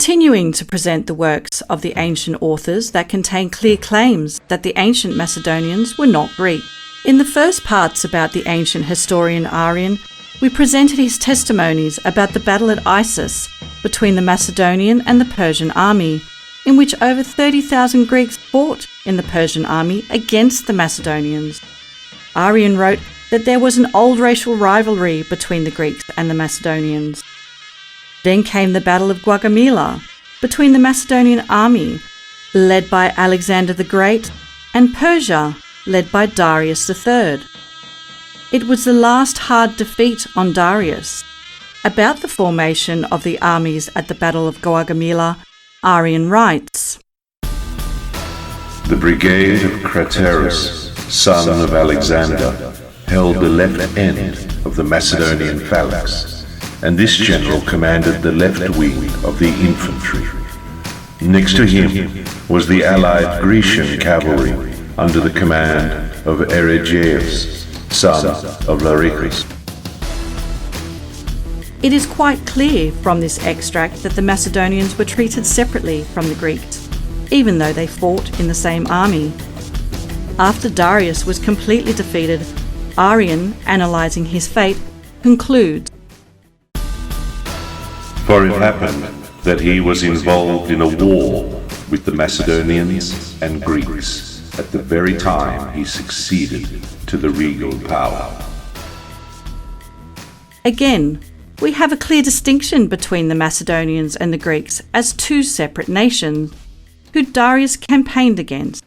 continuing to present the works of the ancient authors that contain clear claims that the ancient Macedonians were not Greek. In the first parts about the ancient historian Arrian, we presented his testimonies about the battle at Issus between the Macedonian and the Persian army, in which over 30,000 Greeks fought in the Persian army against the Macedonians. Arrian wrote that there was an old racial rivalry between the Greeks and the Macedonians. Then came the Battle of Gaugamela between the Macedonian army, led by Alexander the Great, and Persia, led by Darius III. It was the last hard defeat on Darius. About the formation of the armies at the Battle of Gaugamela, Arrian writes, "The brigade of Craterus, son of Alexander, held the left end of the Macedonian phalanx, and this general commanded the left wing of the infantry. Next to him was the allied Grecian cavalry under the command of Eregeus, son of Larichus." It is quite clear from this extract that the Macedonians were treated separately from the Greeks, even though they fought in the same army. After Darius was completely defeated, Arrian, analysing his fate, concludes, "For it happened that he was involved in a war with the Macedonians and Greeks at the very time he succeeded to the regal power." Again, we have a clear distinction between the Macedonians and the Greeks as two separate nations, who Darius campaigned against.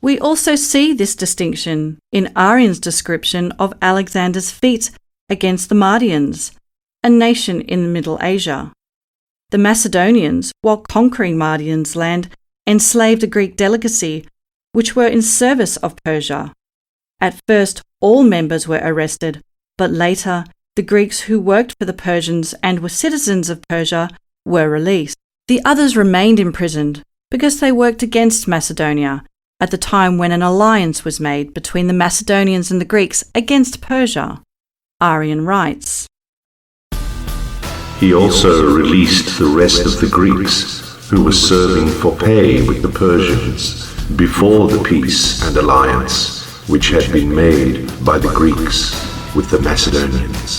We also see this distinction in Arrian's description of Alexander's feat against the Mardians, a nation in Middle Asia. The Macedonians, while conquering Mardians' land, enslaved a Greek delegacy, which were in service of Persia. At first, all members were arrested, but later, the Greeks who worked for the Persians and were citizens of Persia were released. The others remained imprisoned because they worked against Macedonia at the time when an alliance was made between the Macedonians and the Greeks against Persia. Arrian writes, He also released the rest of the Greeks who were serving for pay with the Persians before the peace and alliance which had been made by the Greeks with the Macedonians.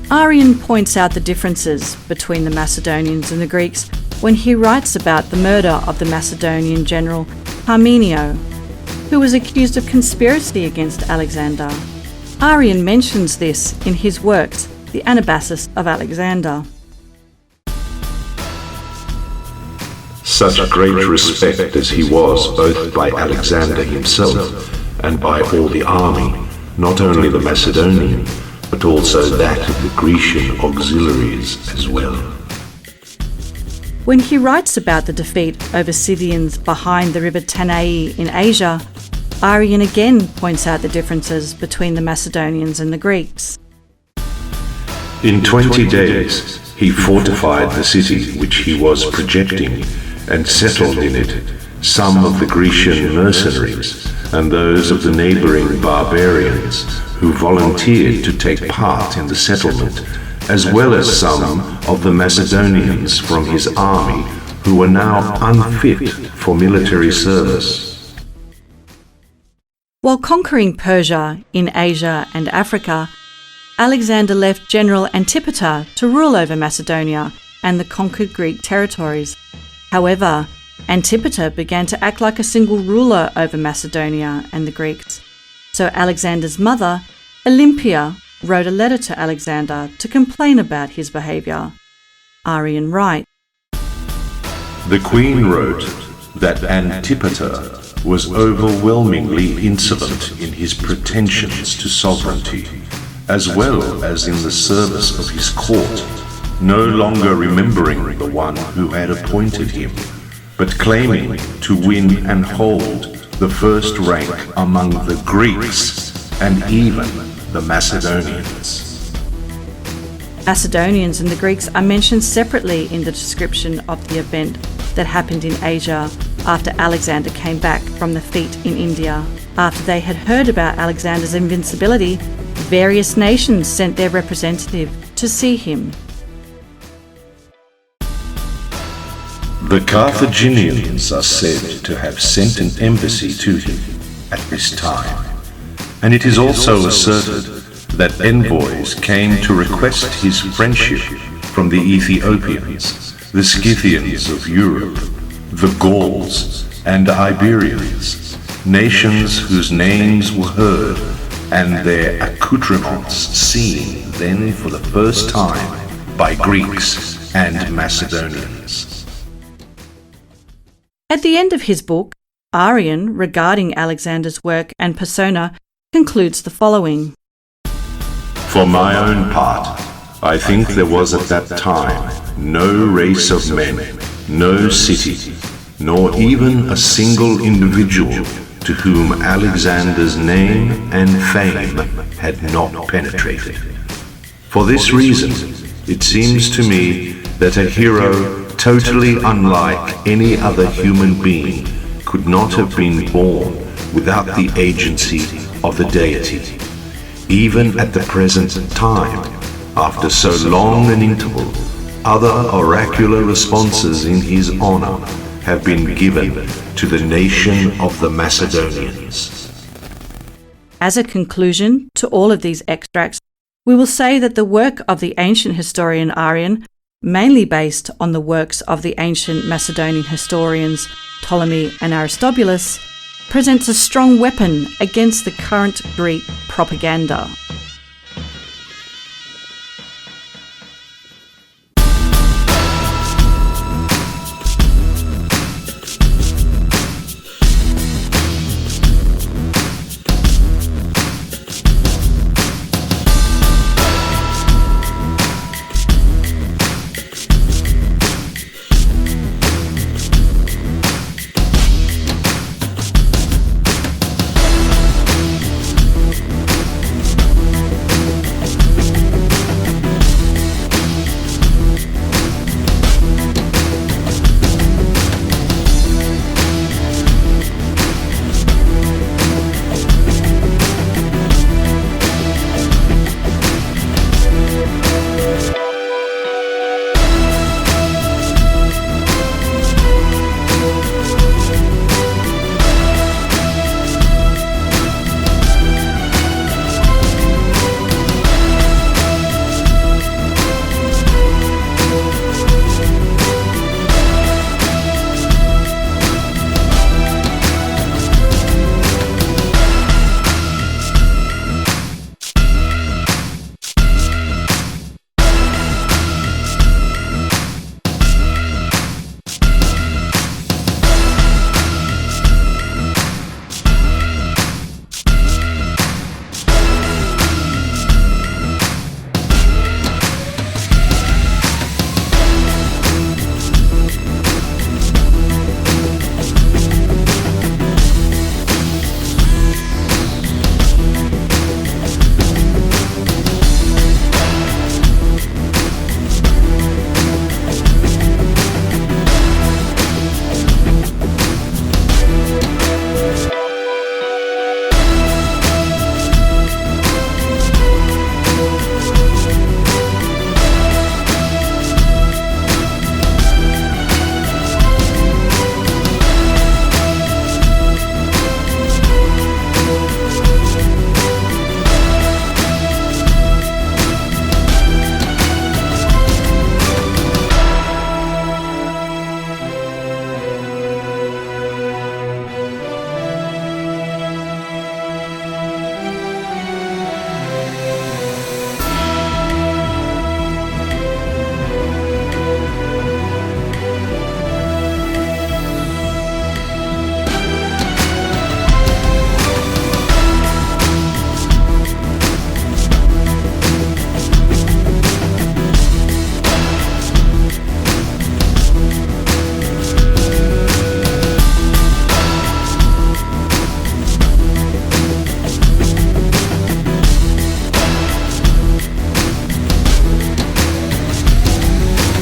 Arrian points out the differences between the Macedonians and the Greeks when he writes about the murder of the Macedonian general Parmenio, who was accused of conspiracy against Alexander. Arrian mentions this in his works, The Anabasis of Alexander. Such great respect as he was both by Alexander himself and by all the army, not only the Macedonian, but also that of the Grecian auxiliaries as well. When he writes about the defeat over Scythians behind the river Tanai in Asia, Arrian again points out the differences between the Macedonians and the Greeks. In 20 days he fortified the city which he was projecting and settled in it some of the Grecian mercenaries and those of the neighbouring barbarians who volunteered to take part in the settlement, as well as some of the Macedonians from his army who were now unfit for military service. While conquering Persia in Asia and Africa, Alexander left General Antipater to rule over Macedonia and the conquered Greek territories. However, Antipater began to act like a single ruler over Macedonia and the Greeks. So Alexander's mother, Olympia, wrote a letter to Alexander to complain about his behaviour. Arrian writes, The queen wrote that Antipater was overwhelmingly insolent in his pretensions to sovereignty, as well as in the service of his court, no longer remembering the one who had appointed him, but claiming to win and hold the first rank among the Greeks and even the Macedonians. Macedonians and the Greeks are mentioned separately in the description of the event that happened in Asia after Alexander came back from the feat in India. After they had heard about Alexander's invincibility, various nations sent their representative to see him. The Carthaginians are said to have sent an embassy to him at this time, and it is also asserted that envoys came to request his friendship from the Ethiopians, the Scythians of Europe, the Gauls, and Iberians, nations whose names were heard and their accoutrements seen then for the first time by Greeks and Macedonians. At the end of his book, Arrian, regarding Alexander's work and persona, concludes the following. For my own part, I think there was at that time no race of men, no city, nor even a single individual to whom Alexander's name and fame had not penetrated. For this reason, it seems to me that a hero totally unlike any other human being could not have been born without the agency of the deity. Even at the present time, after so long an interval, other oracular responses in his honor have been given to the nation of the Macedonians. As a conclusion to all of these extracts, we will say that the work of the ancient historian Arrian, mainly based on the works of the ancient Macedonian historians Ptolemy and Aristobulus, presents a strong weapon against the current Greek propaganda.